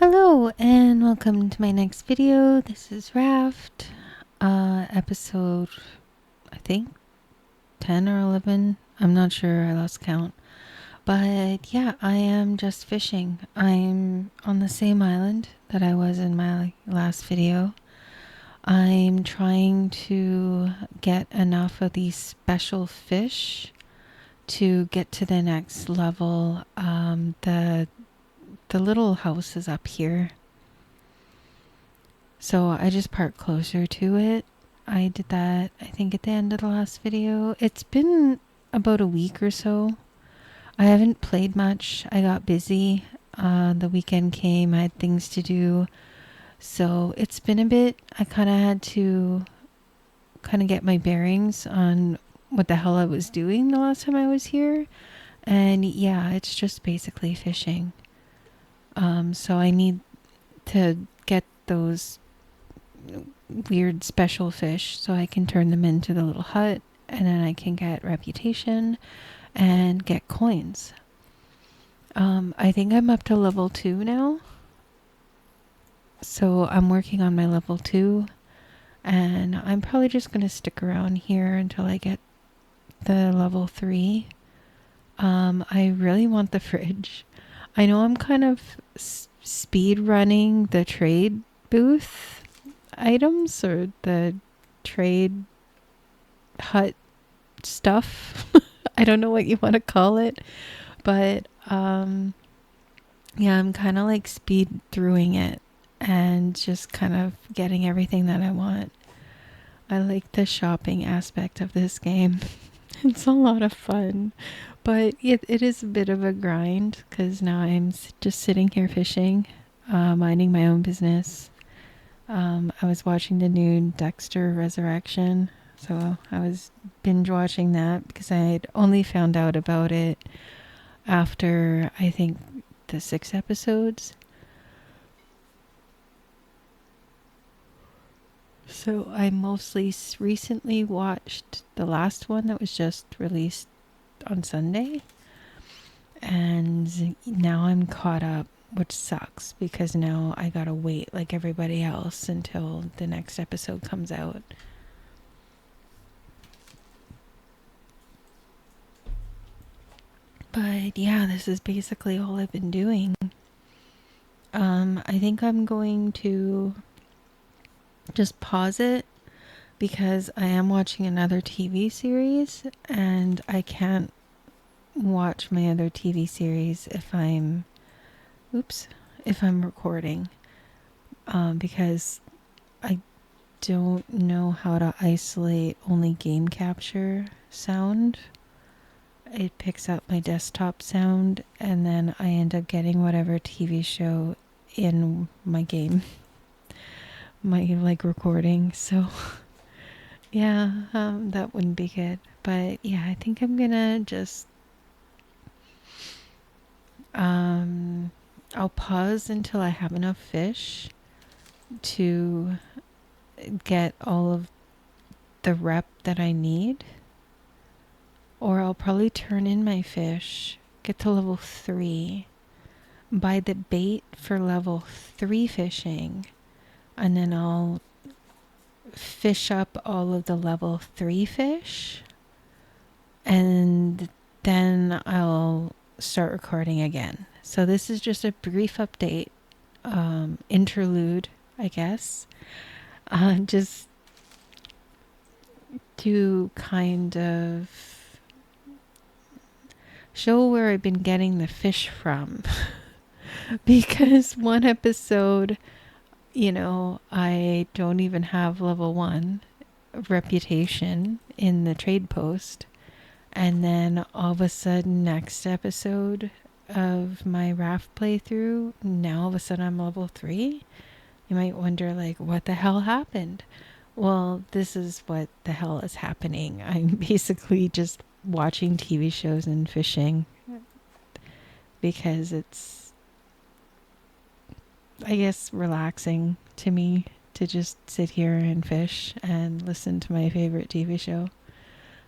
Hello and welcome to my next video. This is Raft, episode, I think 10 or 11. I'm not sure, I lost count. But yeah, I am just fishing. I'm on the same island that I was in my last video. I'm trying to get enough of these special fish to get to the next level. The little house is up here. So I just parked closer to it. I did that, I think, at the end of the last video. It's been about a week or so. I haven't played much. I got busy. The weekend came. I had things to do. So it's been a bit. I kind of had to get my bearings on what the hell I was doing the last time I was here. And yeah, it's just basically fishing. So I need to get those weird special fish so I can turn them into the little hut, and then I can get reputation and get coins. I think I'm up to level 2 now. So I'm working on my level 2, and I'm probably just going to stick around here until I get the level 3. I really want the fridge. I know I'm kind of speed running the trade booth items or the trade hut stuff. I don't know what you want to call it, but yeah, I'm kind of like speed throughing it and just kind of getting everything that I want. I like the shopping aspect of this game. It's a lot of fun, but it is a bit of a grind because now I'm just sitting here fishing, minding my own business. I was watching the new Dexter Resurrection, so I was binge watching that because I had only found out about it after, I think, the 6 episodes. So I mostly recently watched the last one that was just released on Sunday, and now I'm caught up, which sucks because now I gotta wait like everybody else until the next episode comes out. But yeah, this is basically all I've been doing. I think I'm going to just pause it because I am watching another TV series and I can't watch my other TV series if I'm recording, because I don't know how to isolate only game capture sound. It picks up my desktop sound and then I end up getting whatever TV show in my game, my like recording. So yeah, that wouldn't be good. But yeah, I think I'm gonna just I'll pause until I have enough fish to get all of the rep that I need. Or I'll probably turn in my fish, get to level 3, buy the bait for level 3 fishing, and then I'll fish up all of the level 3 fish, and then I'll start recording again. So this is just a brief update, interlude, I guess, just to kind of show where I've been getting the fish from. Because one episode, I don't even have level 1 reputation in the trade post. And then all of a sudden, next episode of my Raft playthrough, now all of a sudden I'm level 3. You might wonder, like, what the hell happened? Well, this is what the hell is happening. I'm basically just watching TV shows and fishing because it's, I guess, relaxing to me to just sit here and fish and listen to my favorite TV show.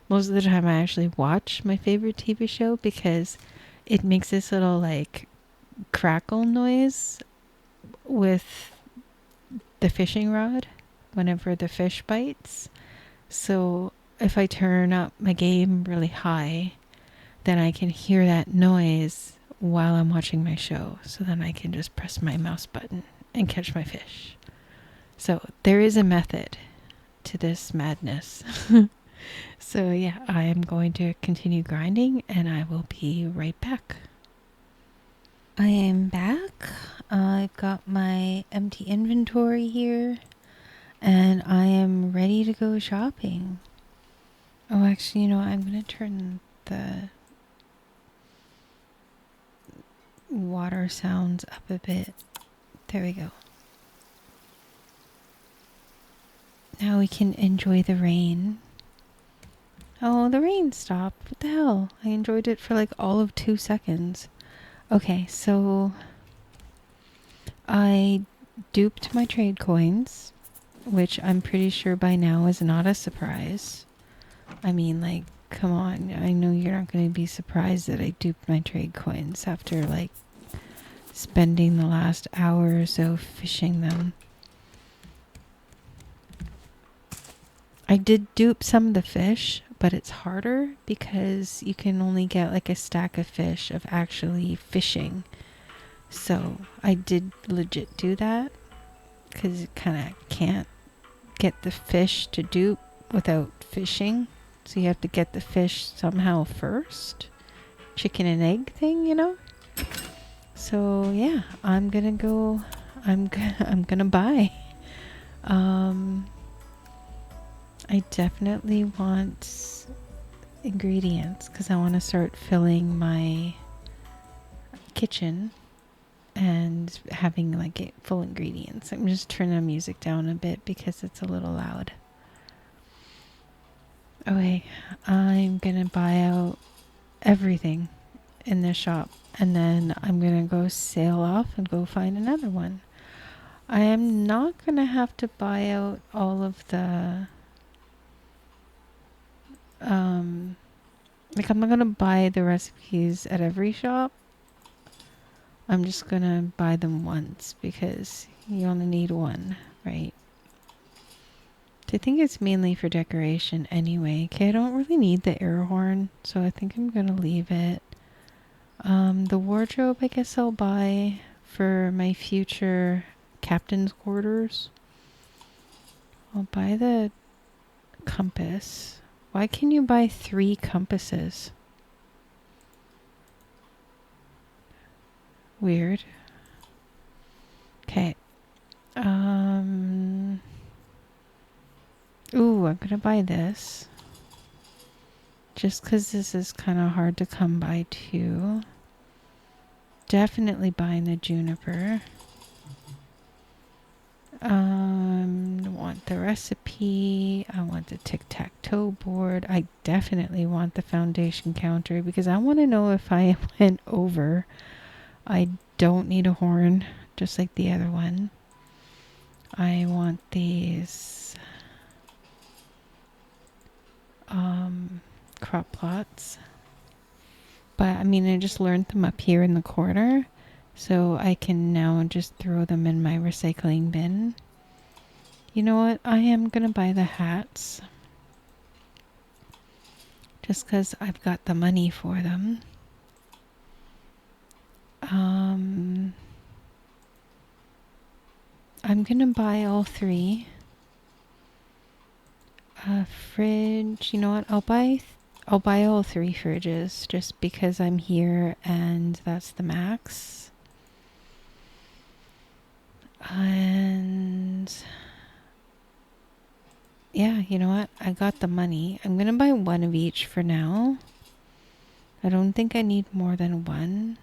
Most of the time I actually watch my favorite TV show because it makes this little like crackle noise with the fishing rod whenever the fish bites. So if I turn up my game really high, then I can hear that noise while I'm watching my show. So then I can just press my mouse button and catch my fish. So there is a method to this madness. So yeah, I am going to continue grinding and I will be right back. I am back. I've got my empty inventory here and I am ready to go shopping. Oh, actually, you know, I'm going to turn the water sounds up a bit. There we go. Now we can enjoy the rain. Oh, the rain stopped. What the hell? I enjoyed it for like all of 2 seconds. Okay, so I duped my trade coins, which I'm pretty sure by now is not a surprise. I mean, like, come on. I know you're not going to be surprised that I duped my trade coins after, like, spending the last hour or so fishing them. I did dupe some of the fish, but it's harder because you can only get like a stack of fish of actually fishing. So I did legit do that because you kind of can't get the fish to dupe without fishing. So you have to get the fish somehow first. Chicken and egg thing, you know? So yeah, I'm gonna go. I'm gonna buy. I definitely want ingredients because I want to start filling my kitchen and having like it full ingredients. I'm just turning the music down a bit because it's a little loud. Okay, I'm gonna buy out everything in this shop and then I'm gonna go sail off and go find another one. I am not gonna have to buy out all of the like I'm not gonna buy the recipes at every shop. I'm just gonna buy them once because you only need one, right? I think it's mainly for decoration anyway. Okay, I don't really need the air horn, so I think I'm gonna leave it. The wardrobe I guess I'll buy for my future captain's quarters. I'll buy the compass. Why can you buy 3 compasses? Weird. Okay. Ooh, I'm gonna buy this. Just because this is kind of hard to come by too. Definitely buying the juniper. Want the recipe. I want the tic-tac-toe board. I definitely want the foundation counter because I want to know if I went over. I don't need a horn, just like the other one. I want these crop plots. But I mean, I just learned them up here in the corner. So I can now just throw them in my recycling bin. You know what? I am going to buy the hats. Just because I've got the money for them. I'm going to buy all 3. Fridge. You know what? I'll buy all 3 fridges just because I'm here and that's the max. And yeah, you know what? I got the money. I'm going to buy 1 of each for now. I don't think I need more than 1.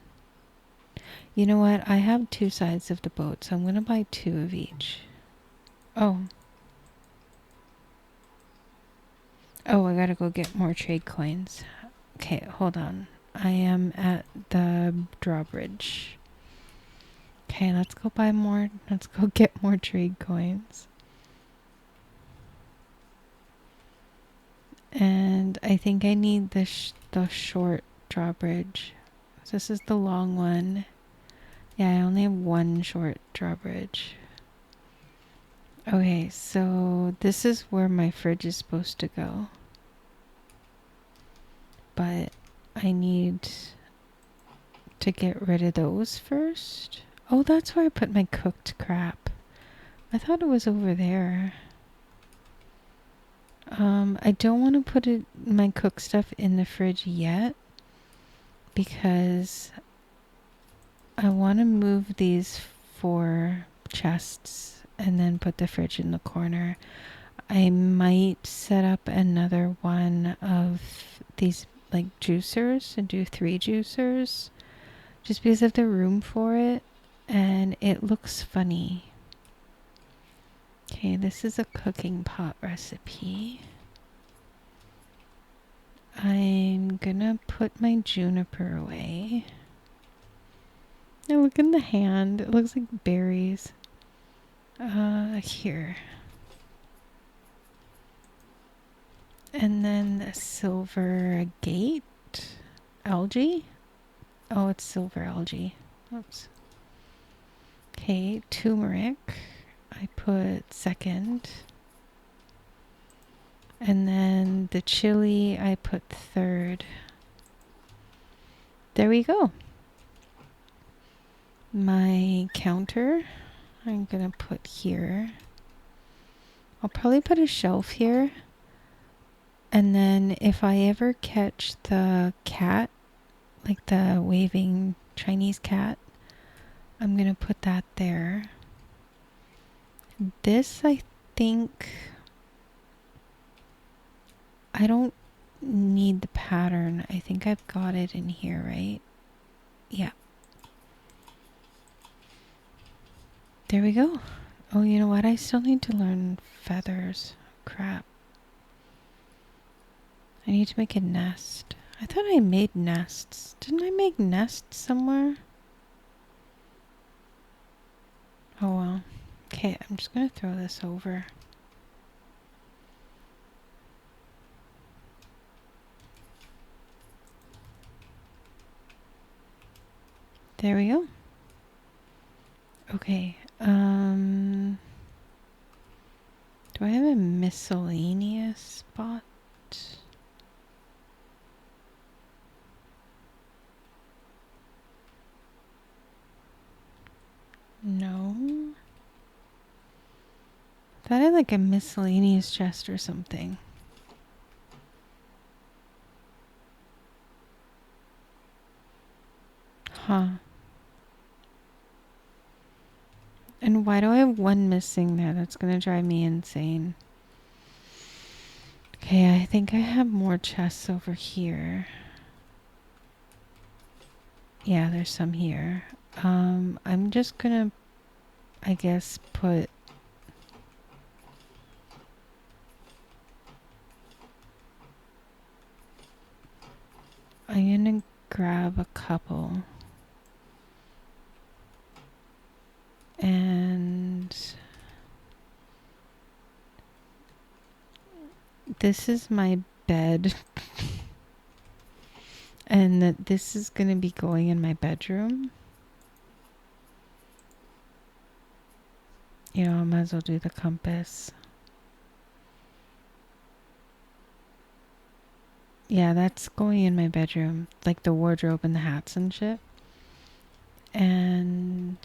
You know what? I have 2 sides of the boat, so I'm going to buy 2 of each. Oh, I gotta go get more trade coins. Okay, hold on. I am at the drawbridge. Okay, let's go buy more. Let's go get more trade coins. And I think I need the short drawbridge. So this is the long one. Yeah, I only have one short drawbridge. Okay, so this is where my fridge is supposed to go. But I need to get rid of those first. Oh, that's where I put my cooked crap. I thought it was over there. I don't want to put my cooked stuff in the fridge yet because I want to move these 4 chests and then put the fridge in the corner. I might set up another one of these like juicers and do 3 juicers just because I have the room for it and it looks funny. Okay, this is a cooking pot recipe. I'm gonna put my juniper away. Now look in the hand. It looks like berries. Here. And then the silver gate algae. Oh, it's silver algae. Oops. Okay, turmeric. I put second. And then the chili I put third. There we go. My counter I'm gonna put here. I'll probably put a shelf here. And then if I ever catch the cat, like the waving Chinese cat, I'm gonna put that there. This, I think, I don't need the pattern. I think I've got it in here, right? Yeah. There we go. Oh, you know what? I still need to learn feathers. Crap. I need to make a nest. I thought I made nests. Didn't I make nests somewhere? Oh well. Okay, I'm just gonna throw this over. There we go. Okay, do I have a miscellaneous spot? No. Thought I had like a miscellaneous chest or something. Huh. And why do I have one missing there? That's gonna drive me insane. Okay, I think I have more chests over here. Yeah, there's some here. I'm just gonna, I guess, put... I'm gonna grab a couple. And... this is my bed. And that this is gonna be going in my bedroom. You know, I might as well do the compass. Yeah, that's going in my bedroom. Like the wardrobe and the hats and shit. And...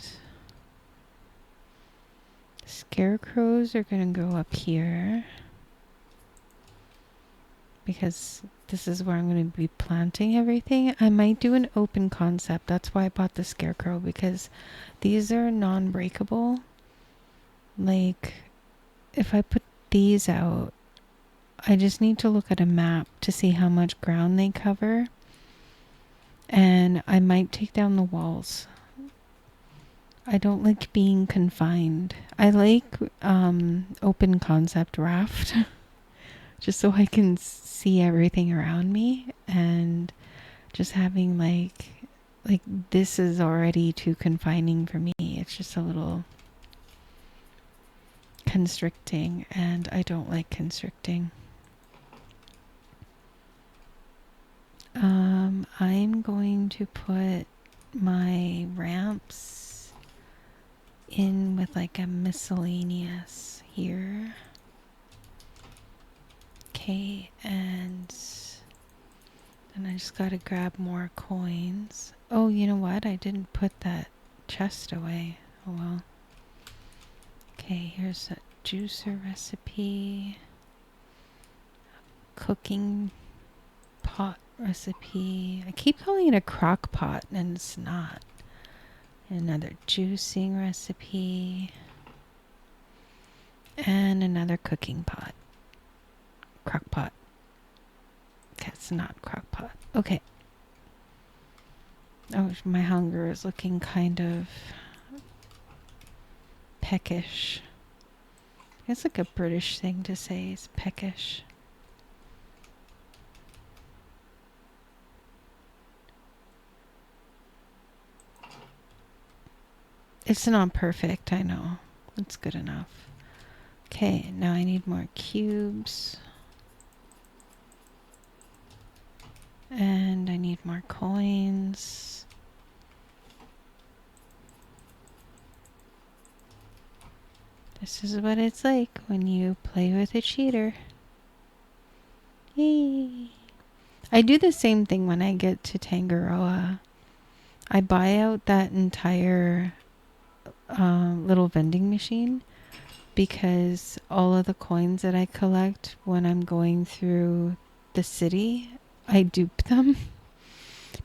scarecrows are gonna go up here. Because this is where I'm going to be planting everything. I might do an open concept. That's why I bought the scarecrow, because these are non-breakable. Like, if I put these out, I just need to look at a map to see how much ground they cover. And I might take down the walls. I don't like being confined. I like open concept raft. Just so I can see everything around me, and just having like this is already too confining for me. It's just a little constricting, and I don't like constricting. I'm going to put my ramps in with like a miscellaneous here. Okay, and then I just gotta grab more coins. Oh, you know what? I didn't put that chest away. Oh well. Okay, here's a juicer recipe. Cooking pot recipe. I keep calling it a crock pot and it's not. Another juicing recipe. And another cooking pot. Crock pot. Okay, it's not crock pot. Okay. Oh, my hunger is looking kind of peckish. It's like a British thing to say is peckish. It's not perfect, I know. It's good enough. Okay, now I need more cubes. And I need more coins. This is what it's like when you play with a cheater. Yay! I do the same thing when I get to Tangaroa. I buy out that entire little vending machine because all of the coins that I collect when I'm going through the city, I dupe them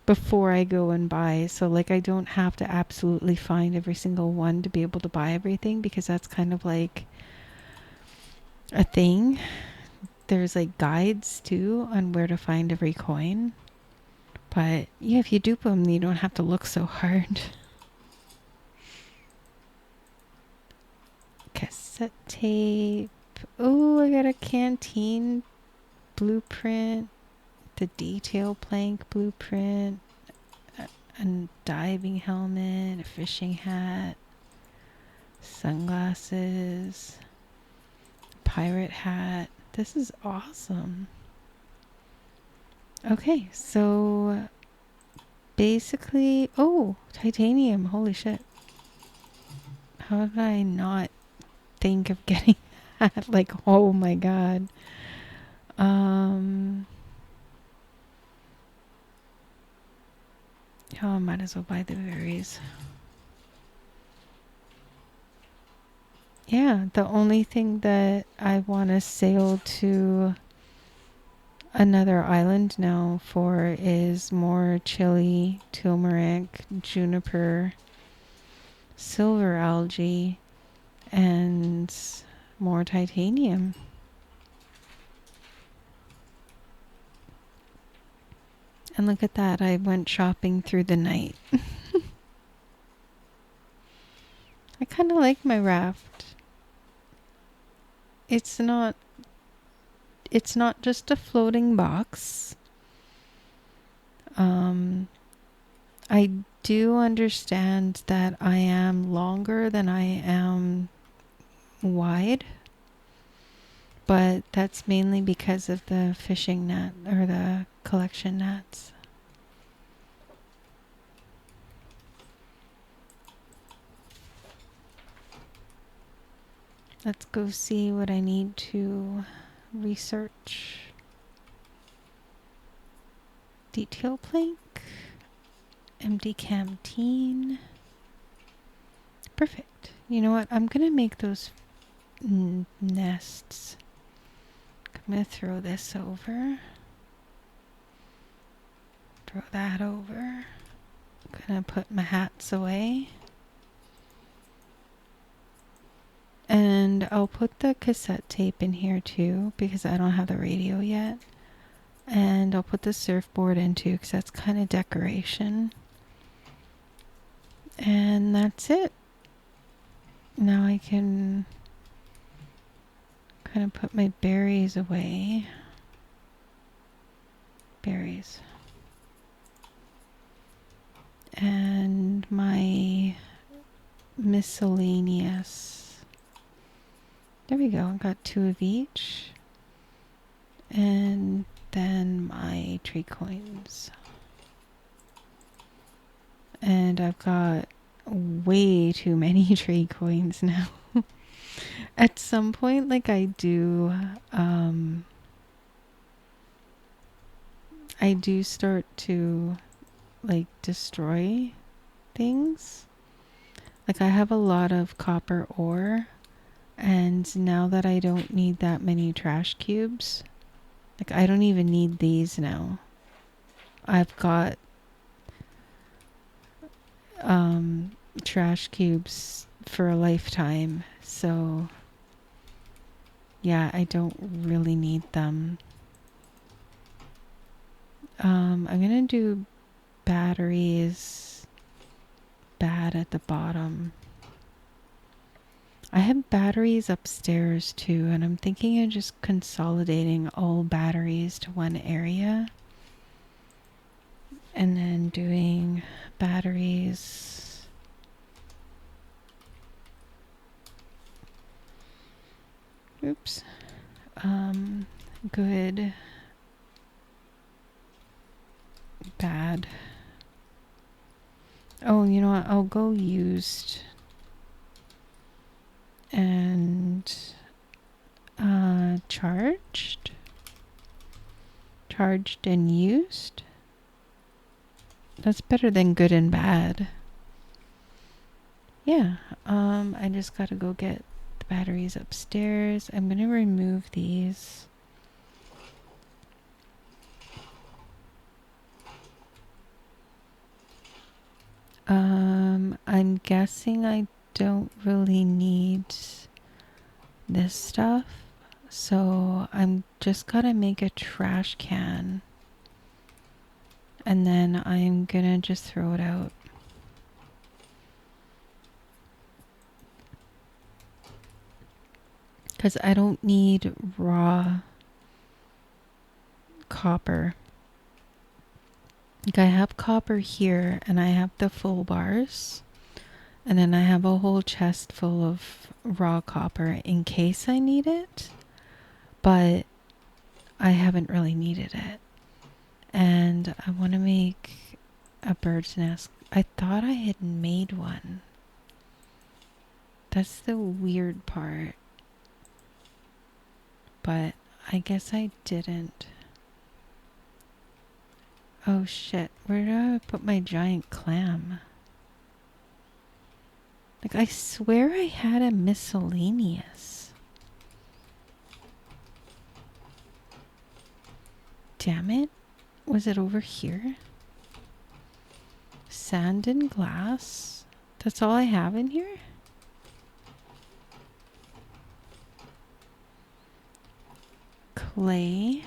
before I go and buy. So like I don't have to absolutely find every single one to be able to buy everything, because that's kind of like a thing. There's like guides too on where to find every coin. But yeah, if you dupe them, you don't have to look so hard. Cassette tape. Oh, I got a canteen blueprint. The detail plank blueprint. A diving helmet. A fishing hat. Sunglasses. Pirate hat. This is awesome. Okay, so basically, oh, titanium, holy shit. How did I not think of getting that? Like, oh my god. Oh, I might as well buy the berries. Yeah, the only thing that I want to sail to another island now for is more chili, turmeric, juniper, silver algae, and more titanium. And look at that, I went shopping through the night. I kind of like my raft. It's not just a floating box. I do understand that I am longer than I am wide, but that's mainly because of the fishing net or the collection nets. Let's go see what I need to research. Detail plank. Empty canteen. Perfect. You know what? I'm going to make those nests. I'm going to throw this over. Throw that over. I'm going to put my hats away. And I'll put the cassette tape in here too, because I don't have the radio yet. And I'll put the surfboard in too, because that's kind of decoration. And that's it. Now I can kind of put my berries away. Berries. And my miscellaneous. There we go. I got 2 of each. And then my tree coins. And I've got way too many trade coins now. At some point, like I do start to like destroy things. Like I have a lot of copper ore, and now that I don't need that many trash cubes, like I don't even need these now. I've got trash cubes for a lifetime, so yeah, I don't really need them. I'm gonna do batteries bad at the bottom. I have batteries upstairs too, and I'm thinking of just consolidating all batteries to one area and then doing batteries. Oops. Good. Bad. Oh, you know what? I'll go used and charged. Charged and used. That's better than good and bad. Yeah. I just gotta go get the batteries upstairs. I'm gonna remove these. I'm guessing I don't really need this stuff, so I'm just gonna make a trash can, and then I'm gonna just throw it out. Because I don't need raw copper. Like I have copper here, and I have the full bars. And then I have a whole chest full of raw copper in case I need it. But I haven't really needed it. And I want to make a bird's nest. I thought I had made one. That's the weird part. But I guess I didn't. Oh shit, where did I put my giant clam? Like, I swear I had a miscellaneous. Damn it. Was it over here? Sand and glass. That's all I have in here? Clay.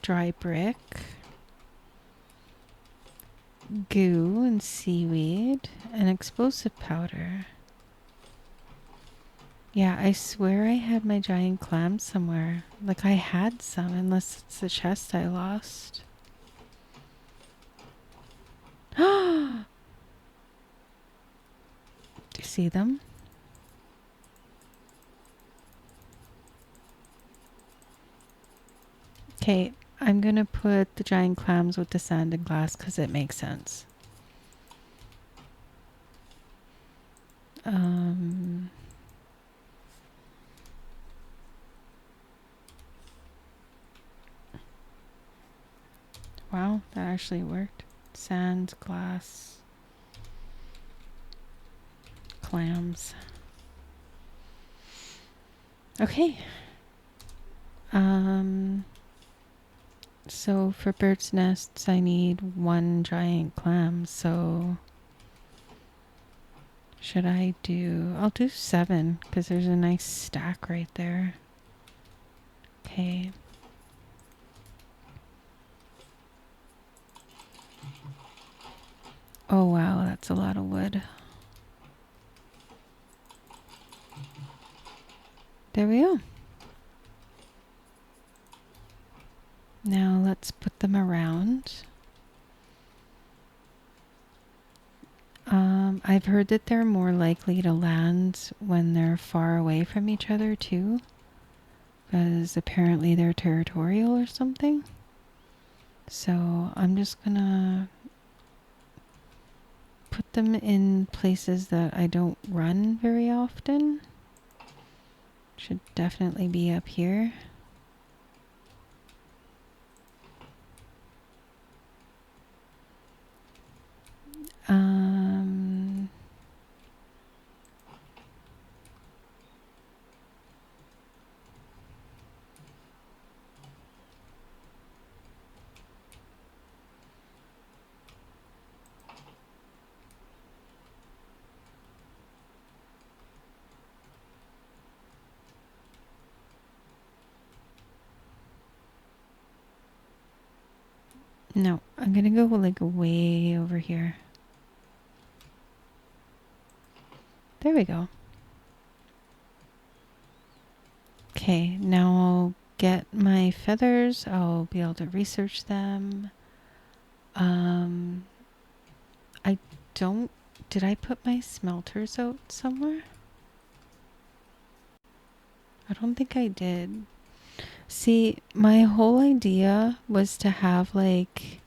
Dry brick. Goo and seaweed. And explosive powder. Yeah, I swear I had my giant clam somewhere. Like I had some, unless it's the chest I lost. Do you see them? Okay, I'm gonna put the giant clams with the sand and glass because it makes sense. Wow, that actually worked. Sand, glass, clams. Okay. So for bird's nests, I need one giant clam. So should I do... I'll do 7 because there's a nice stack right there. Okay. Oh wow, that's a lot of wood. There we go. Now let's put them around. I've heard that they're more likely to land when they're far away from each other too, because apparently they're territorial or something. So I'm just gonna put them in places that I don't run very often. Should definitely be up here. No, I'm gonna go like way over here. There we go. Okay, now I'll get my feathers. I'll be able to research them. I don't... Did I put my smelters out somewhere? I don't think I did. See, my whole idea was to have like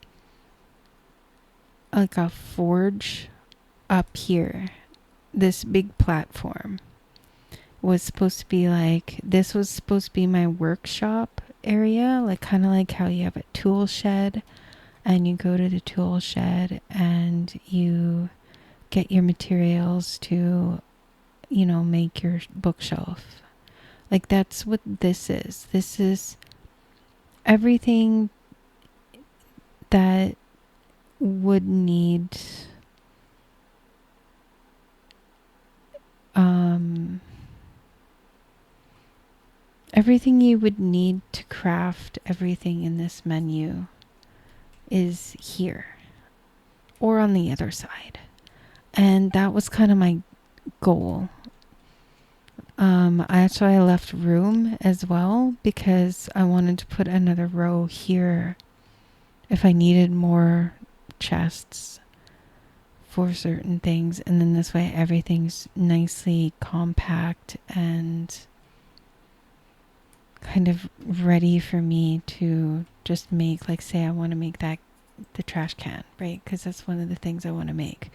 a forge up here. This big platform was supposed to be like, this was supposed to be my workshop area, like kind of like how you have a tool shed and you go to the tool shed and you get your materials to, you know, make your bookshelf. Like that's what this is. This is everything that would need everything you would need to craft everything in this menu is here or on the other side. And that was kind of my goal. That's why I left room as well, because I wanted to put another row here if I needed more chests for certain things. And then this way everything's nicely compact and kind of ready for me to just make, like, say I want to make that the trash can, right? Because that's one of the things I want to make.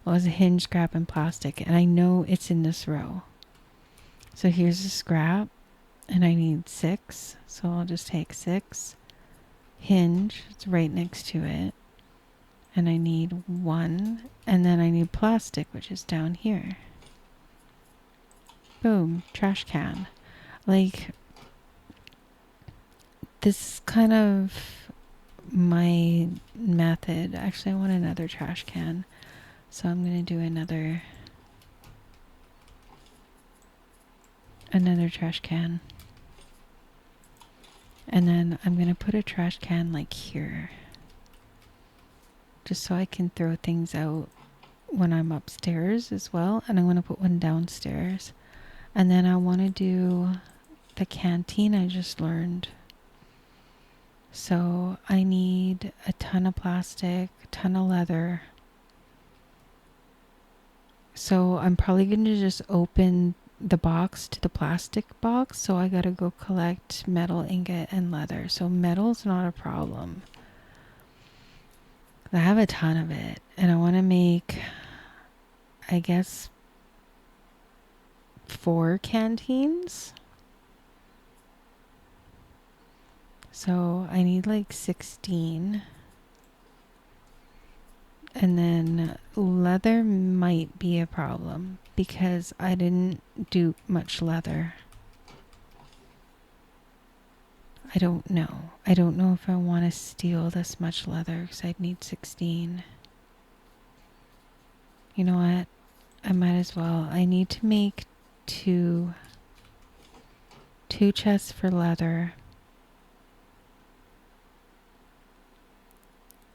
Well, it's a hinge, scrap, and plastic, and I know it's in this row. So here's a scrap, and I need 6, so I'll just take 6. Hinge, it's right next to it, and I need 1, and then I need plastic, which is down here. Boom, trash can. Like, this is kind of my method. Actually, I want another trash can, so I'm going to do another trash can. And then I'm going to put a trash can like here, just so I can throw things out when I'm upstairs as well. And I want to put one downstairs. And then I want to do the canteen I just learned. So I need a ton of plastic, a ton of leather. So I'm probably going to just open the box to the plastic box. So I got to go collect metal, ingot, and leather. So metal's not a problem. I have a ton of it. And I want to make, I guess, 4 canteens. So I need like 16. And then leather might be a problem because I didn't do much leather. I don't know. I don't know if I want to steal this much leather because I'd need 16. You know what? I might as well. I need to make two chests for leather.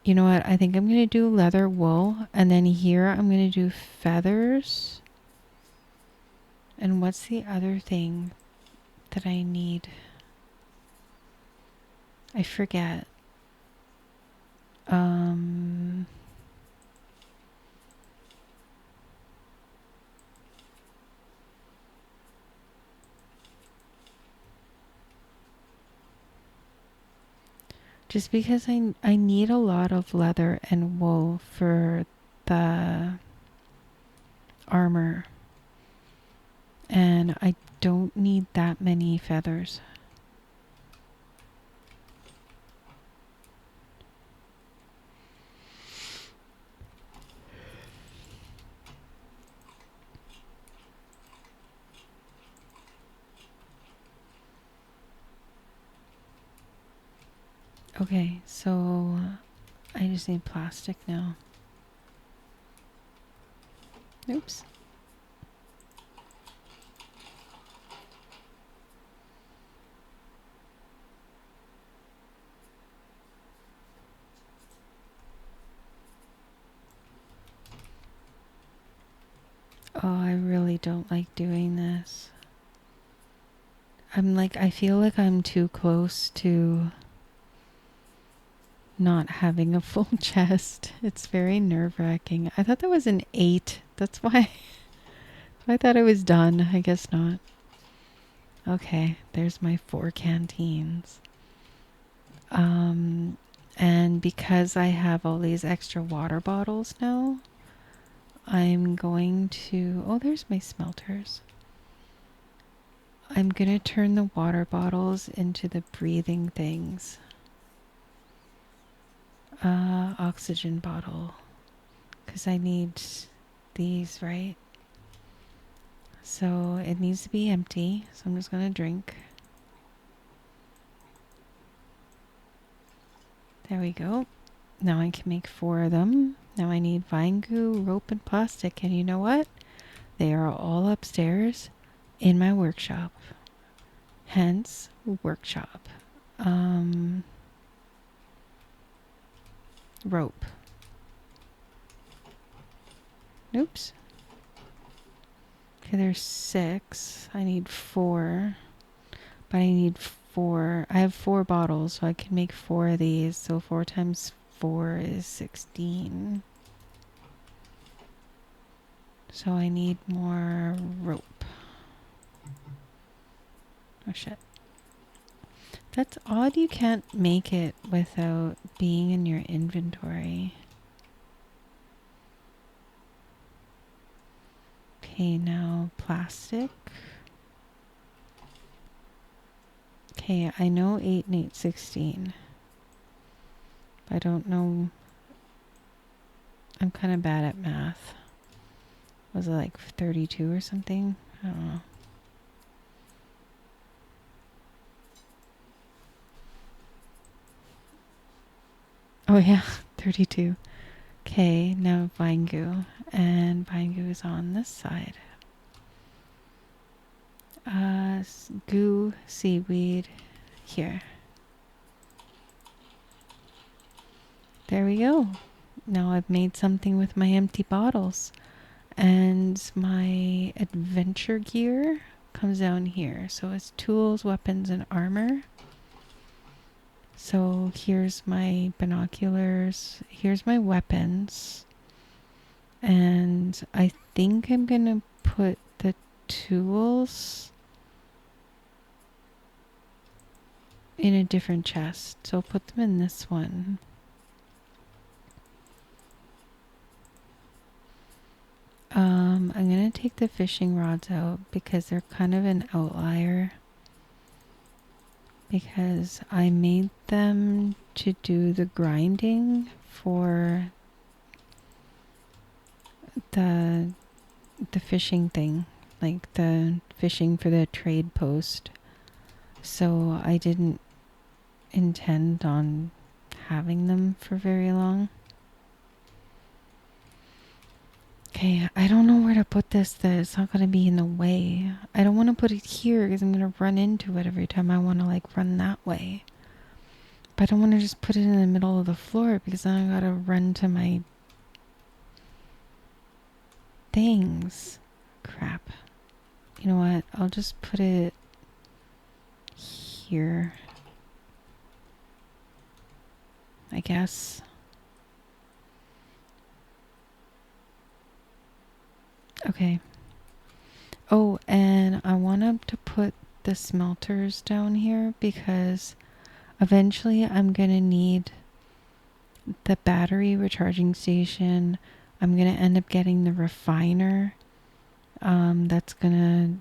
You know what? I think I'm going to do leather wool. And then here I'm going to do feathers. And what's the other thing that I need? I forget. Just because I need a lot of leather and wool for the armor. And I don't need that many feathers. Okay, so I just need plastic now. Oops. Oh, I really don't like doing this. I feel like I'm too close to not having a full chest. It's very nerve-wracking. I thought that was an 8. That's why I thought I was done. I guess not. Okay, there's my 4 canteens. And because I have all these extra water bottles now, I'm going to... Oh, there's my smelters. I'm going to turn the water bottles into the breathing things. Oxygen bottle. Because I need these, right? So it needs to be empty. So I'm just going to drink. There we go. Now I can make 4 of them. Now I need vine glue, rope, and plastic. And you know what? They are all upstairs in my workshop. Hence, workshop. Rope. Oops. Okay, there's 6. I need 4. But I need 4. I have 4 bottles, so I can make 4 of these. So 4 times 4 is 16. So I need more rope. Oh shit. That's odd you can't make it without being in your inventory. Okay, now plastic. Okay, I know 8 and 8, 16. I don't know. I'm kind of bad at math. Was it like 32 or something? I don't know. Oh yeah, 32. Okay, now vine goo. And vine goo is on this side. Goo, seaweed, here. There we go. Now I've made something with my empty bottles. And my adventure gear comes down here. So it's tools, weapons, and armor. So here's my binoculars. Here's my weapons. And I think I'm going to put the tools in a different chest. So I'll put them in this one. I'm going to take the fishing rods out because they're kind of an outlier. Because I made them to do the grinding for the fishing thing. Like the fishing for the trade post. So I didn't intend on having them for very long. Okay, I don't know where to put this that it's not going to be in the way. I don't want to put it here because I'm going to run into it every time I want to like run that way. But I don't want to just put it in the middle of the floor because then I got to run to my things. Crap. You know what? I'll just put it here. I guess. Okay. Oh, and I want to put the smelters down here because eventually I'm going to need the battery recharging station. I'm going to end up getting the refiner That's gonna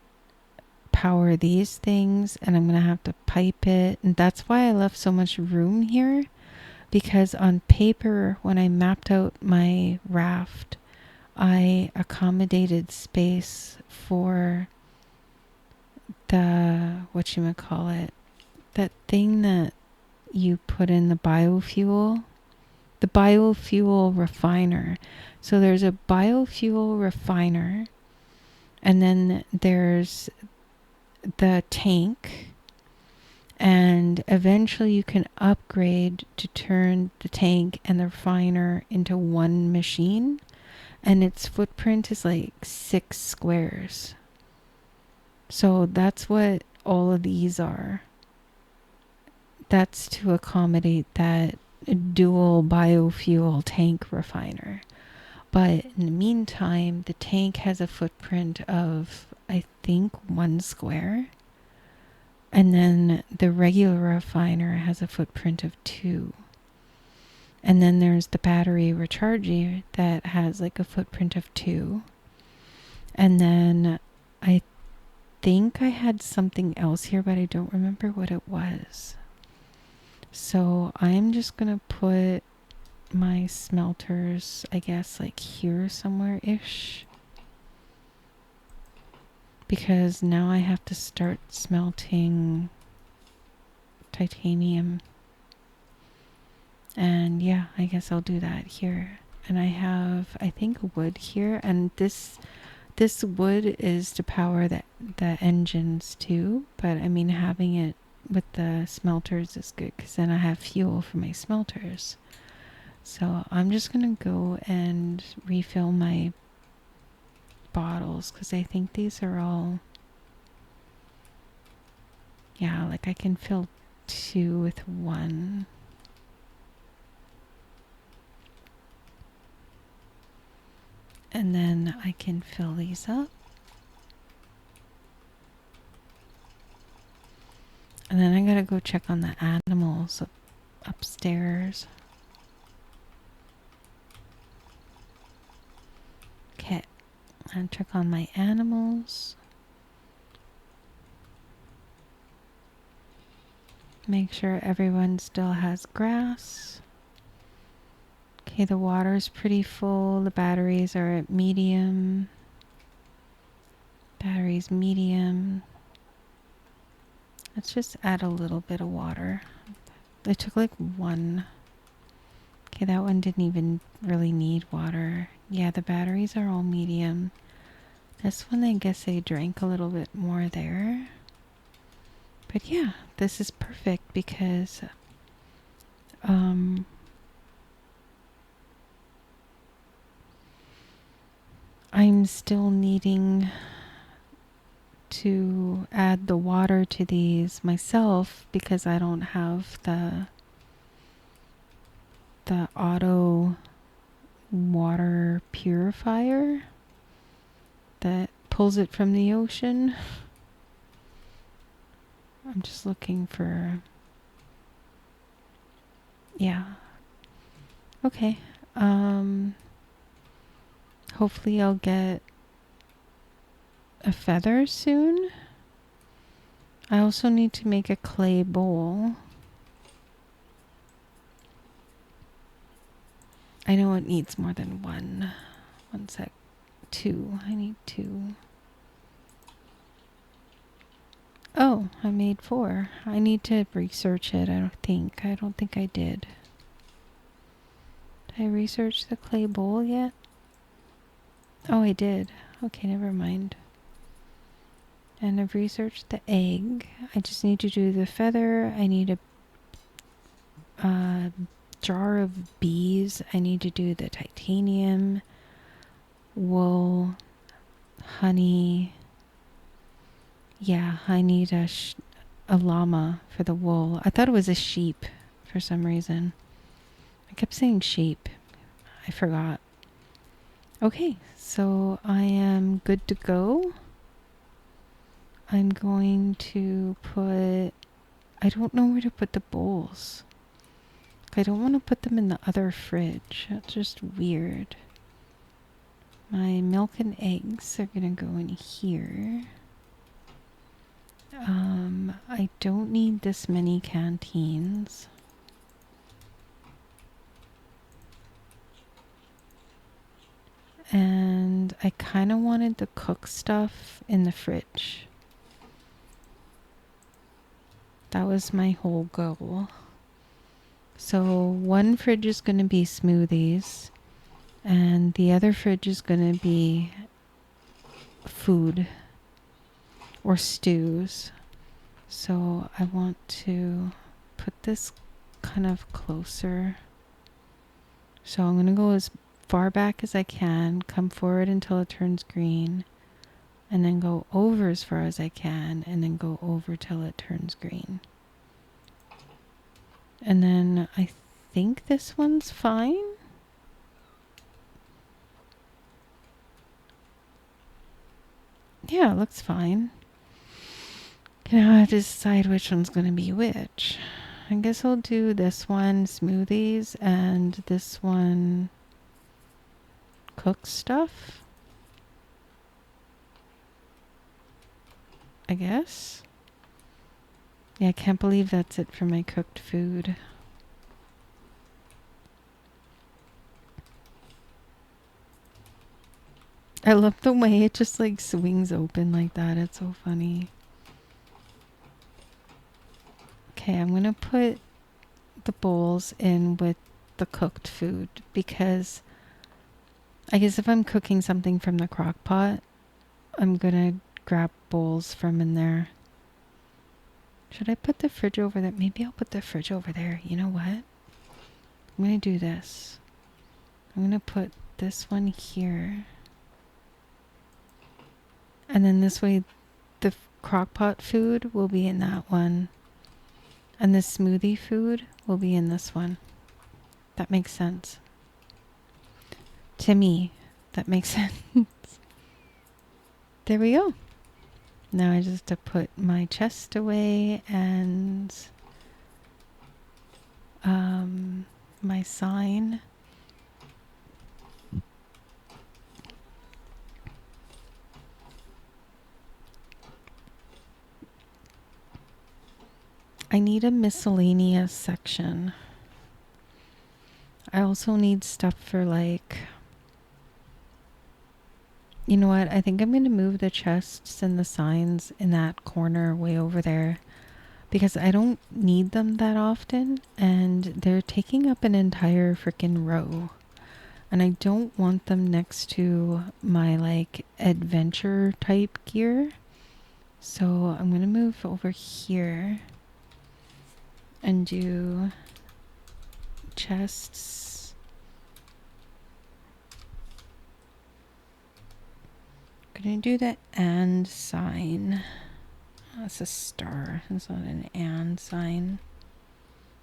power these things, and I'm gonna have to pipe it. And that's why I left so much room here, because on paper, when I mapped out my raft, I accommodated space for the, whatchamacallit, that thing that you put in the biofuel refiner. So there's a biofuel refiner, and then there's the tank, and eventually you can upgrade to turn the tank and the refiner into one machine, and its footprint is like 6 squares. So that's what all of these are. That's to accommodate that dual biofuel tank refiner. But in the meantime, the tank has a footprint of, I think, 1 square. And then the regular refiner has a footprint of 2. And then there's the battery recharger that has like a footprint of 2. And then I think I had something else here, but I don't remember what it was. So I'm just going to put my smelters, I guess, like here somewhere-ish. Because now I have to start smelting titanium. And yeah, I guess I'll do that here. And I have, I think, wood here. And this wood is to power the engines too. But I mean, having it with the smelters is good, because then I have fuel for my smelters. So I'm just going to go and refill my bottles, because I think these are all, yeah, like I can fill 2 with 1. And then I can fill these up. And then I gotta go check on the animals upstairs. Okay, and check on my animals. Make sure everyone still has grass. Okay, the water's pretty full. The batteries are at medium. Batteries medium. Let's just add a little bit of water. I took like 1. Okay, that one didn't even really need water. Yeah, the batteries are all medium. This one, I guess I drank a little bit more there. But yeah, this is perfect because I'm still needing to add the water to these myself, because I don't have the auto water purifier that pulls it from the ocean. I'm just looking for, yeah. Okay. Hopefully I'll get a feather soon. I also need to make a clay bowl. I know it needs more than 1. 1 sec. 2. I need 2. Oh, I made 4. I need to research it. I don't think I did. Did I research the clay bowl yet? Oh, I did. Okay, never mind. And I've researched the egg. I just need to do the feather. I need a jar of bees. I need to do the titanium, wool, honey. Yeah, I need a llama for the wool. I thought it was a sheep for some reason. I kept saying sheep. I forgot. Okay, so I am good to go. I'm going to put... I don't know where to put the bowls. I don't want to put them in the other fridge. That's just weird. My milk and eggs are gonna go in here. I don't need this many canteens. And I kind of wanted the cook stuff in the fridge. That was my whole goal. So one fridge is going to be smoothies, and the other fridge is going to be food or stews. So I want to put this kind of closer. So I'm going to go as far back as I can, come forward until it turns green, and then go over as far as I can, and then go over till it turns green. And then I think this one's fine. Yeah, it looks fine. Now I have to decide which one's going to be which. I guess I'll do this one, smoothies, and this one, cooked stuff. I guess. Yeah, I can't believe that's it for my cooked food. I love the way it just like swings open like that. It's so funny. Okay, I'm gonna put the bowls in with the cooked food because I guess if I'm cooking something from the crock pot, I'm gonna grab bowls from in there. Should I put the fridge over there? Maybe I'll put the fridge over there. You know what? I'm gonna do this. I'm gonna put this one here. And then this way the crock pot food will be in that one. And the smoothie food will be in this one. That makes sense. To me, that makes sense. There we go. Now I just have to put my chest away and my sign. I need a miscellaneous section. I also need stuff for like, you know what? I think I'm going to move the chests and the signs in that corner way over there because I don't need them that often and they're taking up an entire freaking row. And I don't want them next to my like adventure type gear. So I'm going to move over here and do chests. I'm going to do the and sign. Oh, it's a star. It's not an and sign.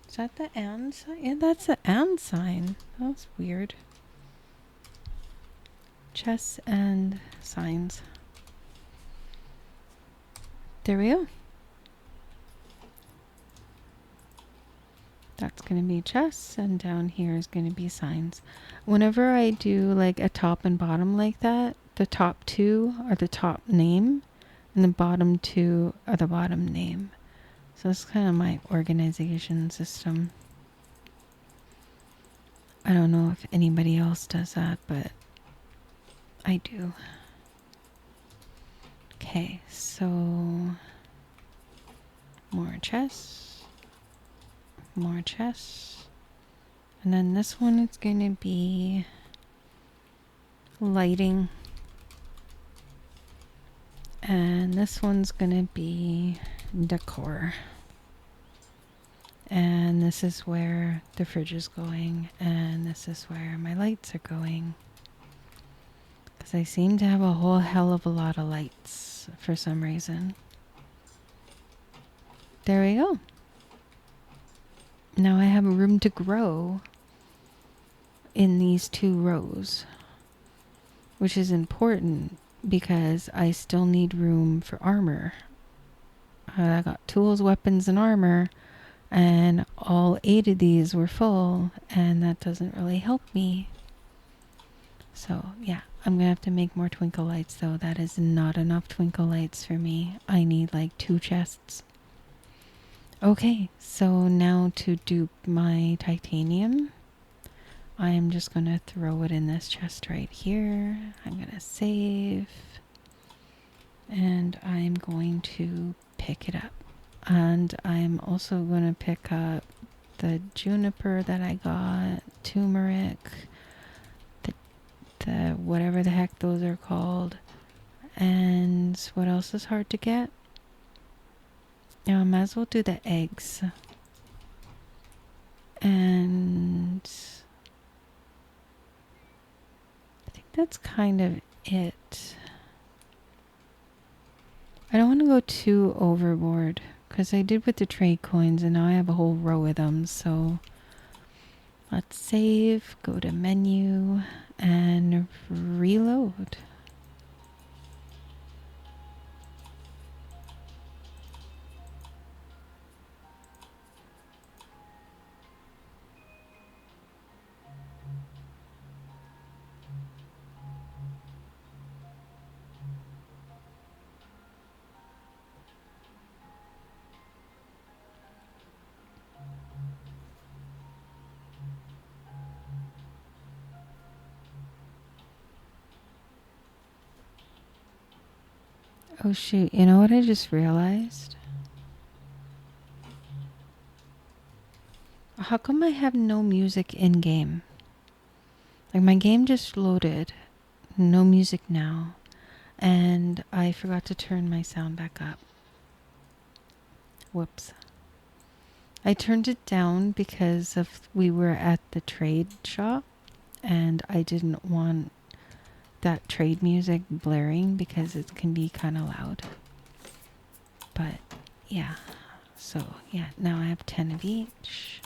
Is that the and sign? Yeah, that's the and sign. That was weird. Chests and signs. There we go. That's going to be chests and down here is going to be signs. Whenever I do like a top and bottom like that, the top two are the top name and the bottom two are the bottom name. So that's kind of my organization system. I don't know if anybody else does that, but I do. Okay, so more chests. More chests. And then this one is going to be lighting. And this one's going to be decor. And this is where the fridge is going. And this is where my lights are going. Because I seem to have a whole hell of a lot of lights for some reason. There we go. Now I have room to grow in these two rows, which is important because I still need room for armor. I got tools, weapons, and armor, and all 8 of these were full, and that doesn't really help me. So yeah, I'm gonna have to make more twinkle lights though. That is not enough twinkle lights for me. I need like 2 chests. Okay, so now to dupe my titanium, I am just gonna throw it in this chest right here. I'm gonna save. And I'm going to pick it up. And I'm also going to pick up the juniper that I got, turmeric, the whatever the heck those are called. And what else is hard to get? Yeah, I might as well do the eggs. And I think that's kind of it. I don't want to go too overboard because I did with the trade coins and now I have a whole row of them. So let's save, go to menu and reload. Oh shoot, you know what I just realized? How come I have no music in game? Like my game just loaded, no music now, and I forgot to turn my sound back up. Whoops. I turned it down because we were at the trade shop and I didn't want that trade music blaring because it can be kind of loud. But yeah, so yeah, now I have 10 of each.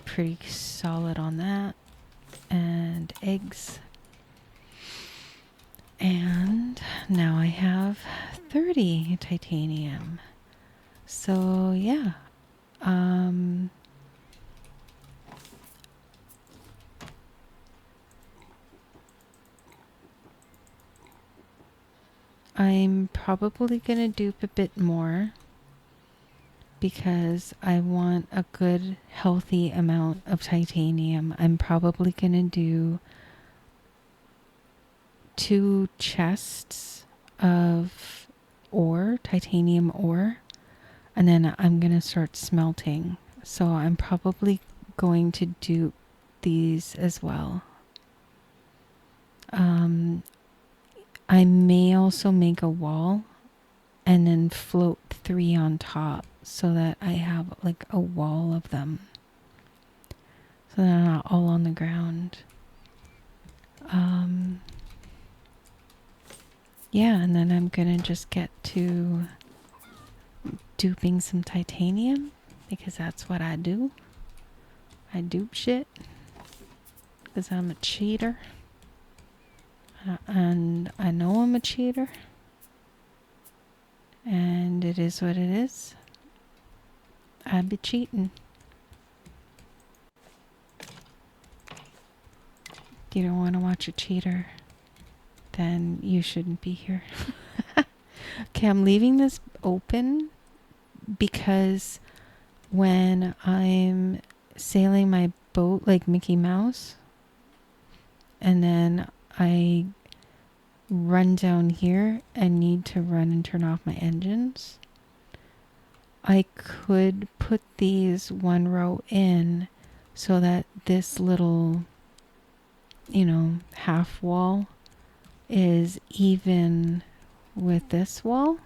Pretty solid on that. And eggs. And now I have 30 titanium. So yeah. I'm probably going to dupe a bit more because I want a good healthy amount of titanium. I'm probably going to do 2 chests of ore, titanium ore, and then I'm going to start smelting. So I'm probably going to dupe these as well. I may also make a wall and then float 3 on top so that I have like a wall of them. So they're not all on the ground. Yeah, and then I'm gonna just get to duping some titanium because that's what I do. I dupe shit because I'm a cheater. And I know I'm a cheater. And it is what it is. I be cheating. You don't want to watch a cheater, then you shouldn't be here. Okay, I'm leaving this open because when I'm sailing my boat like Mickey Mouse and then I run down here and need to run and turn off my engines, I could put these 1 row in so that this little, half wall is even with this wall.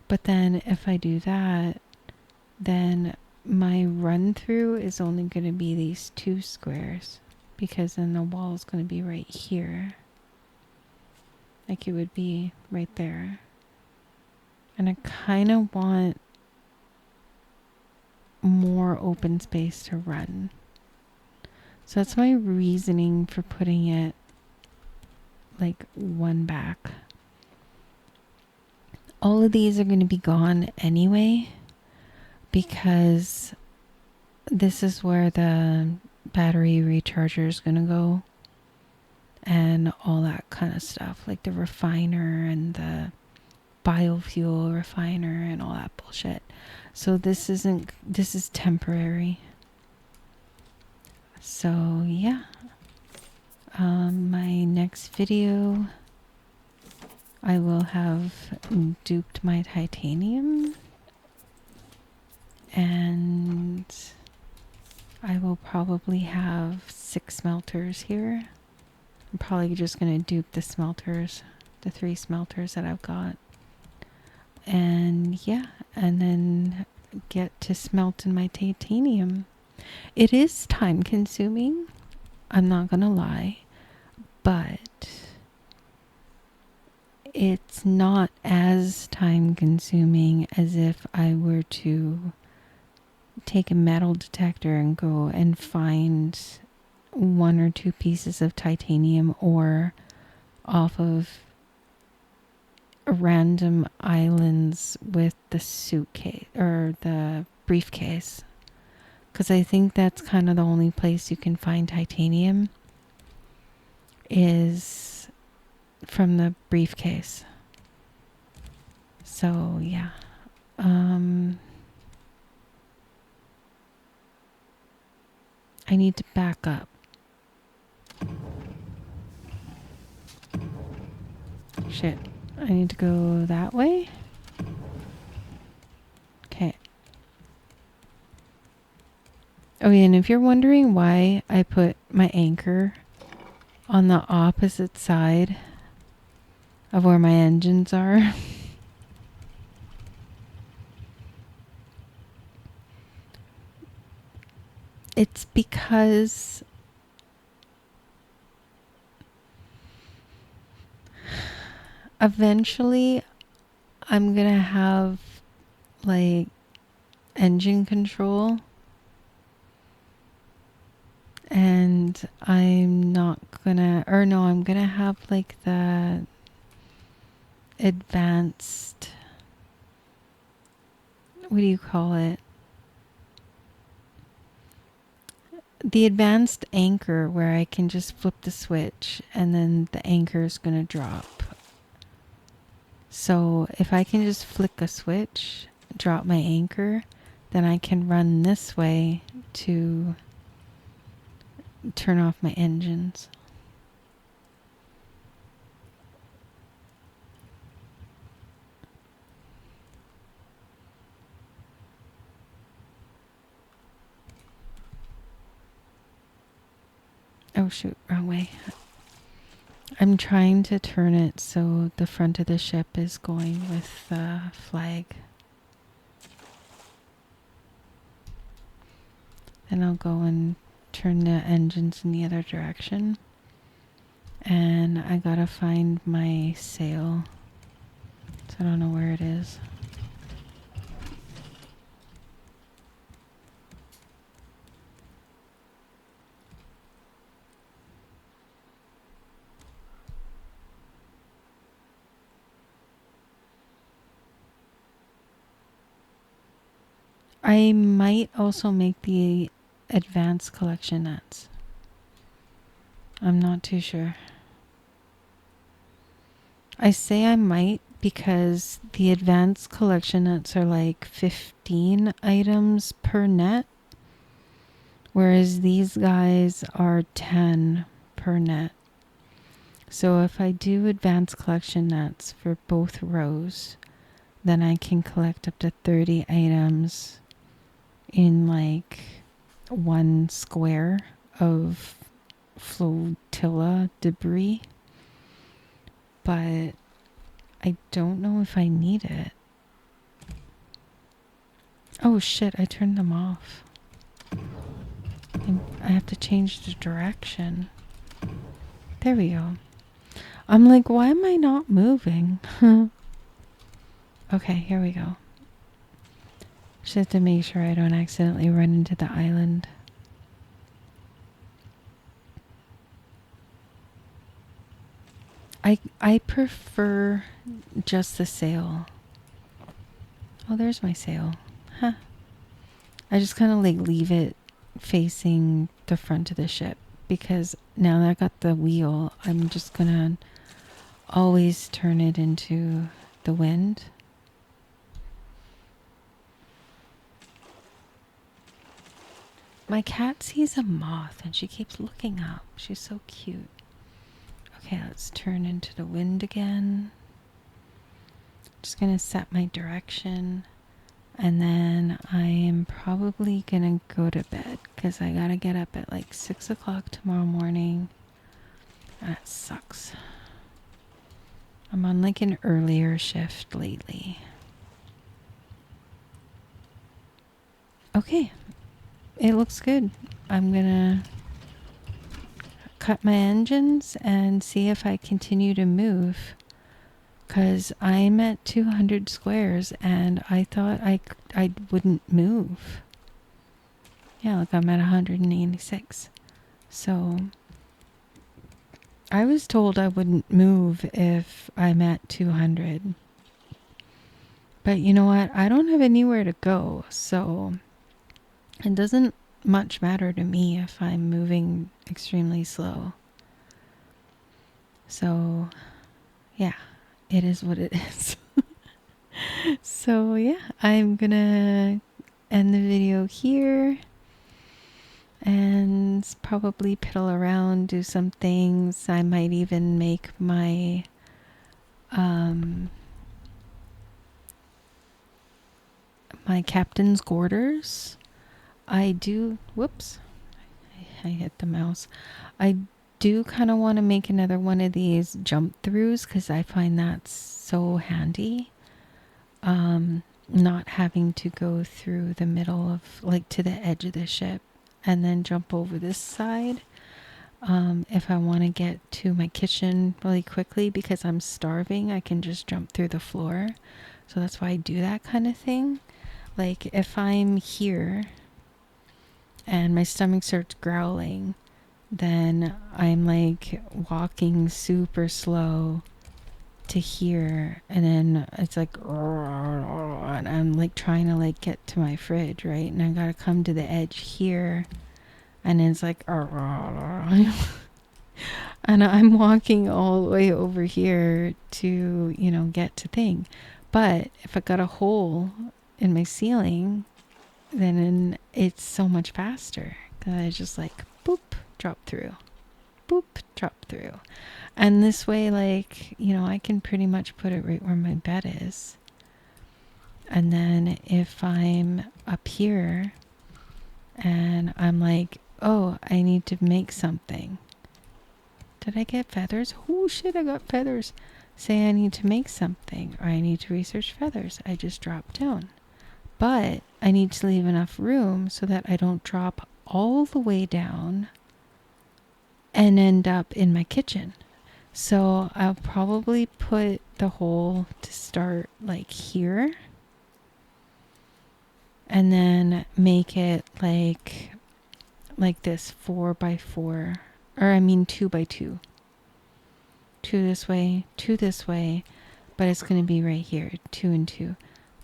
But then if I do that, then my run through is only going to be these 2 squares because then the wall is going to be right here. Like it would be right there. And I kind of want more open space to run. So that's my reasoning for putting it like 1 back. All of these are going to be gone anyway because this is where the battery recharger is going to go. and all that kind of stuff, like the refiner and the biofuel refiner and all that bullshit. So this is temporary. So yeah, my next video, I will have duped my titanium, and I will probably have 6 smelters here. I'm probably just going to dupe the smelters, the 3 smelters that I've got. And yeah, and then get to smelt in my titanium. It is time consuming, I'm not going to lie, but it's not as time consuming as if I were to take a metal detector and go and find 1 or 2 pieces of titanium ore off of random islands with the suitcase or the briefcase, because I think that's kind of the only place you can find titanium is from the briefcase. So yeah, I need to back up. Shit, I need to go that way. Okay. Oh yeah, and if you're wondering why I put my anchor on the opposite side of where my engines are, it's because eventually I'm gonna have like engine control, and I'm not gonna, or no, I'm gonna have like the advanced, what do you call it? The advanced anchor, where I can just flip the switch and then the anchor is gonna drop. So if I can just flick a switch, drop my anchor, then I can run this way to turn off my engines. Oh shoot, wrong way. I'm trying to turn it so the front of the ship is going with the flag. Then I'll go and turn the engines in the other direction. And I gotta find my sail. So I don't know where it is. I might also make the advanced collection nets. I'm not too sure. I say I might because the advanced collection nets are like 15 items per net, whereas these guys are 10 per net. So if I do advanced collection nets for both rows, then I can collect up to 30 items in like 1 square of flotilla debris. But I don't know if I need it. Oh shit, I turned them off. And I have to change the direction. There we go. I'm like, why am I not moving? Okay, here we go. Just have to make sure I don't accidentally run into the island. I prefer just the sail. Oh, there's my sail. Huh. I just kind of like leave it facing the front of the ship because now that I got the wheel, I'm just gonna always turn it into the wind. My cat sees a moth and she keeps looking up. She's so cute. Okay, let's turn into the wind again. Just gonna set my direction. And then I am probably gonna go to bed because I gotta get up at like 6 o'clock tomorrow morning. That sucks. I'm on like an earlier shift lately. Okay, it looks good. I'm gonna cut my engines and see if I continue to move. Because I'm at 200 squares and I thought I wouldn't move. Yeah, look, I'm at 186. So I was told I wouldn't move if I'm at 200. But you know what? I don't have anywhere to go. So it doesn't much matter to me if I'm moving extremely slow. So yeah, it is what it is. So yeah, I'm gonna end the video here and probably piddle around, do some things. I might even make my my captain's quarters. I do, whoops, I hit the mouse. I do kind of want to make another one of these jump throughs because I find that so handy. Not having to go through the middle of, like, to the edge of the ship and then jump over this side. If I want to get to my kitchen really quickly because I'm starving, I can just jump through the floor. So that's why I do that kind of thing. Like if I'm here and my stomach starts growling, then I'm like walking super slow to here, and then it's like, and I'm like trying to like get to my fridge, right? And I gotta come to the edge here, and it's like, and I'm walking all the way over here to, you know, get to thing. But if I got a hole in my ceiling, then it's so much faster. Cause I just like boop, drop through, boop, drop through. And this way, like, you know, I can pretty much put it right where my bed is. And then if I'm up here and I'm like, oh, I need to make something. Did I get feathers? Oh shit, I got feathers. Say I need to make something or I need to research feathers. I just drop down. But I need to leave enough room so that I don't drop all the way down and end up in my kitchen. So I'll probably put the hole to start like here and then make it like this 4x4, or I mean 2x2. 2 this way, 2 this way, but it's going to be right here, 2 and 2.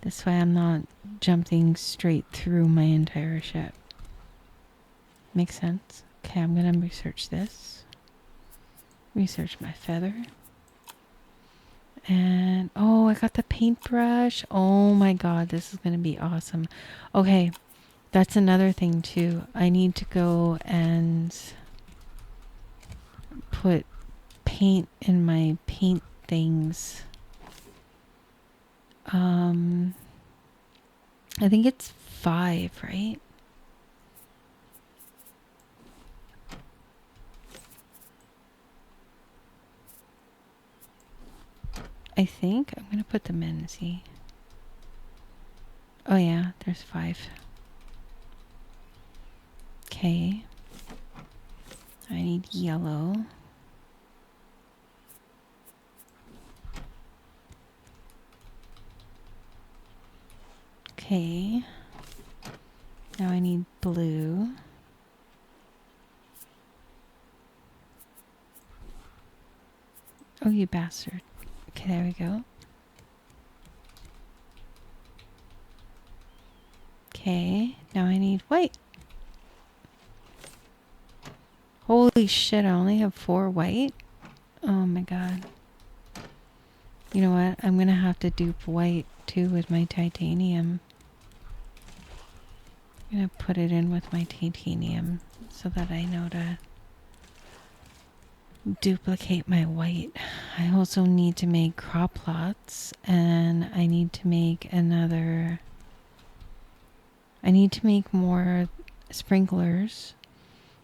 This way I'm not jumping straight through my entire ship. Makes sense? Okay, I'm going to research this. Research my feather. And, oh, I got the paintbrush. Oh my god, this is going to be awesome. Okay, that's another thing too. I need to go and put paint in my paint things. I think it's 5, right? I think I'm gonna put them in and see. Oh yeah, there's 5. Okay. I need yellow. Okay. Now I need blue. Oh, you bastard. Okay, there we go. Okay, now I need white. Holy shit, I only have 4 white? Oh my god. You know what? I'm gonna have to dupe white too with my titanium. I'm gonna put it in with my titanium so that I know to duplicate my white. I also need to make crop plots, and I need to make more sprinklers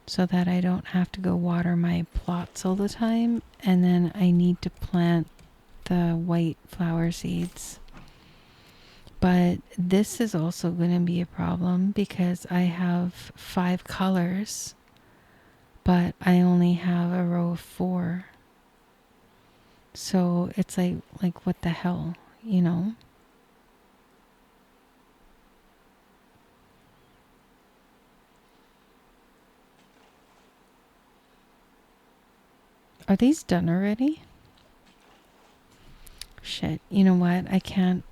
so that I don't have to go water my plots all the time. And then I need to plant the white flower seeds. But this is also going to be a problem because I have 5 colors, but I only have a row of 4. So it's like what the hell, you know? Are these done already? Shit, you know what? I can't.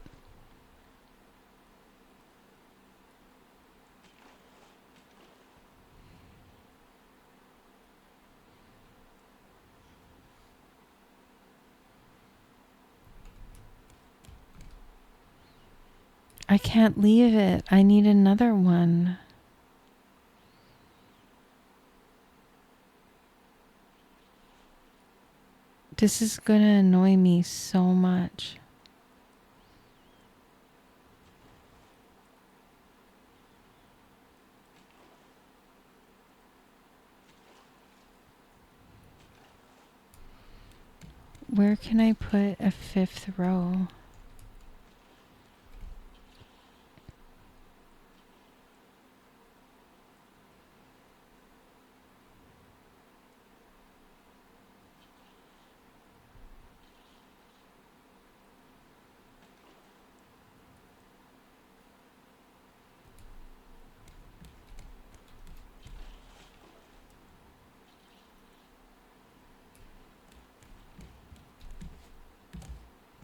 I can't leave it. I need another one. This is gonna annoy me so much. Where can I put a 5th row?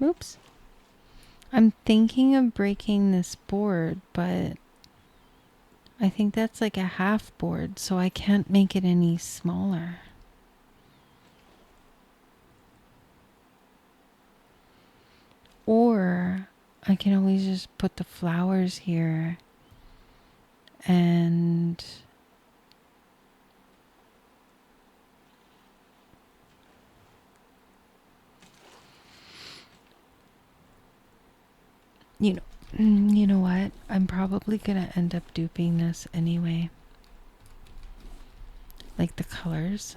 Oops. I'm thinking of breaking this board, but I think that's like a half board, so I can't make it any smaller. Or I can always just put the flowers here and you know what? I'm probably gonna end up duping this anyway. Like the colors.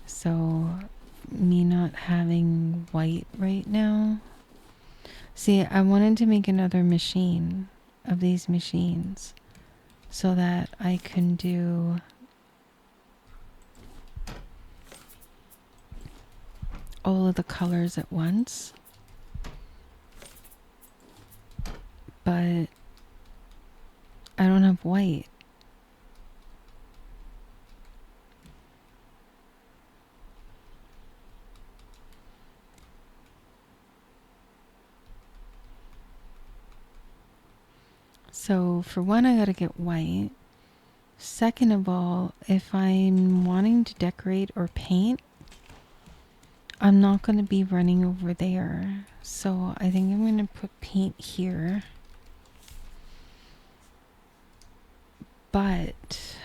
So me not having white right now. See, I wanted to make another machine of these machines so that I can do all of the colors at once. But I don't have white. So for one, I gotta get white. Second of all, if I'm wanting to decorate or paint, I'm not going to be running over there. So I think I'm going to put paint here. But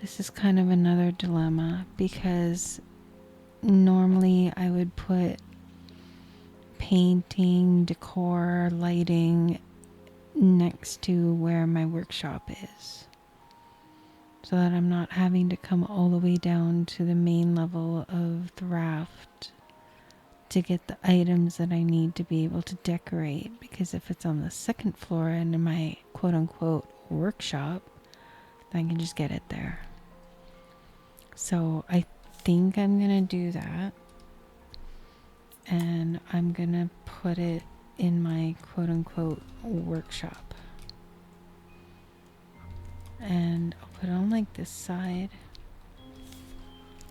this is kind of another dilemma because normally I would put painting, decor, lighting next to where my workshop is, so that I'm not having to come all the way down to the main level of the raft to get the items that I need to be able to decorate. Because if it's on the 2nd floor and in my quote-unquote workshop, then I can just get it there. So I think I'm gonna do that, and I'm gonna put it in my quote-unquote workshop, and I'll put it on like this side,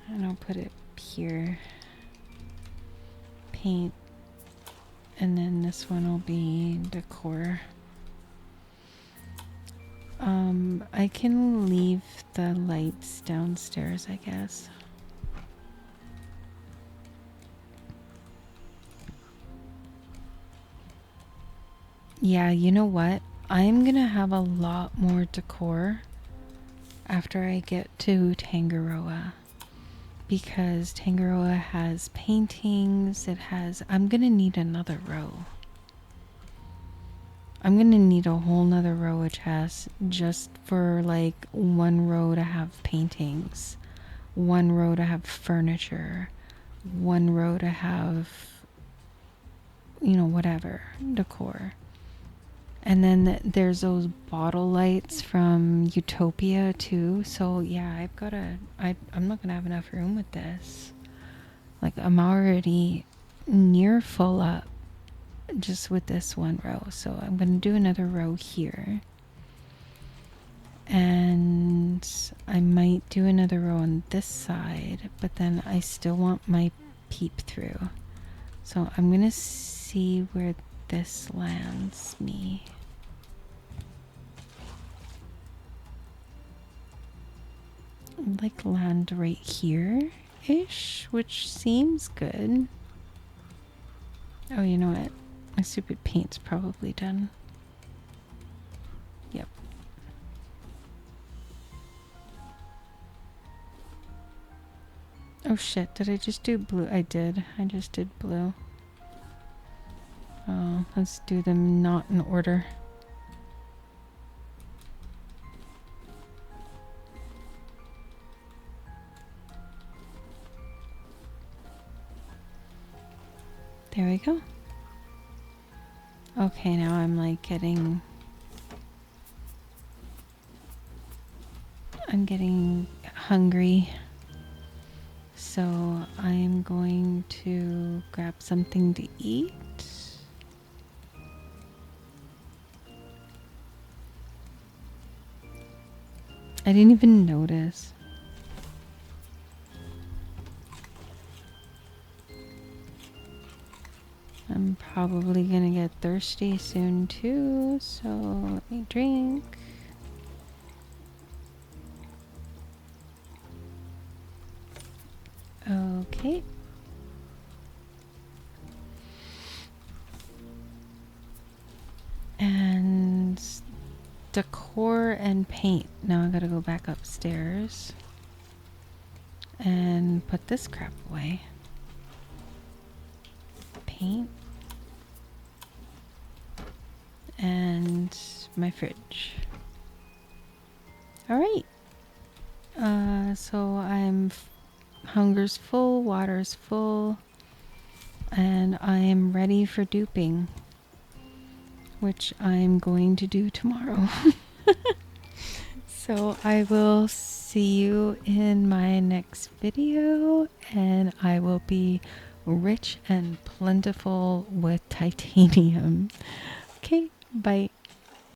and I'll put it here, paint, and then this one will be decor. I can leave the lights downstairs, I guess. Yeah, you know what? I'm gonna have a lot more decor after I get to Tangaroa. Because Tangaroa has paintings, it has... I'm gonna need another row. I'm gonna need a whole nother row of chests just for like one row to have paintings, one row to have furniture, one row to have, you know, whatever, decor. And then there's those bottle lights from Utopia too. So yeah, I'm not gonna have enough room with this. Like I'm already near full up just with this one row. So I'm gonna do another row here. And I might do another row on this side, but then I still want my peep through. So I'm gonna see where this lands me. Like land right here-ish, which seems good. Oh, you know what? My stupid paint's probably done. Yep. Oh shit, did I just do blue? I did. I just did blue. Oh, let's do them not in order. There we go. Okay, now I'm like getting... I'm getting hungry. So I'm going to grab something to eat. I didn't even notice. I'm probably gonna get thirsty soon too, so let me drink. Okay. And decor and paint. Now I gotta go back upstairs and put this crap away. Paint. And my fridge. Alright. So I'm hunger's full, water's full, and I am ready for duping, which I'm going to do tomorrow. So I will see you in my next video, and I will be rich and plentiful with titanium. Okay, bye.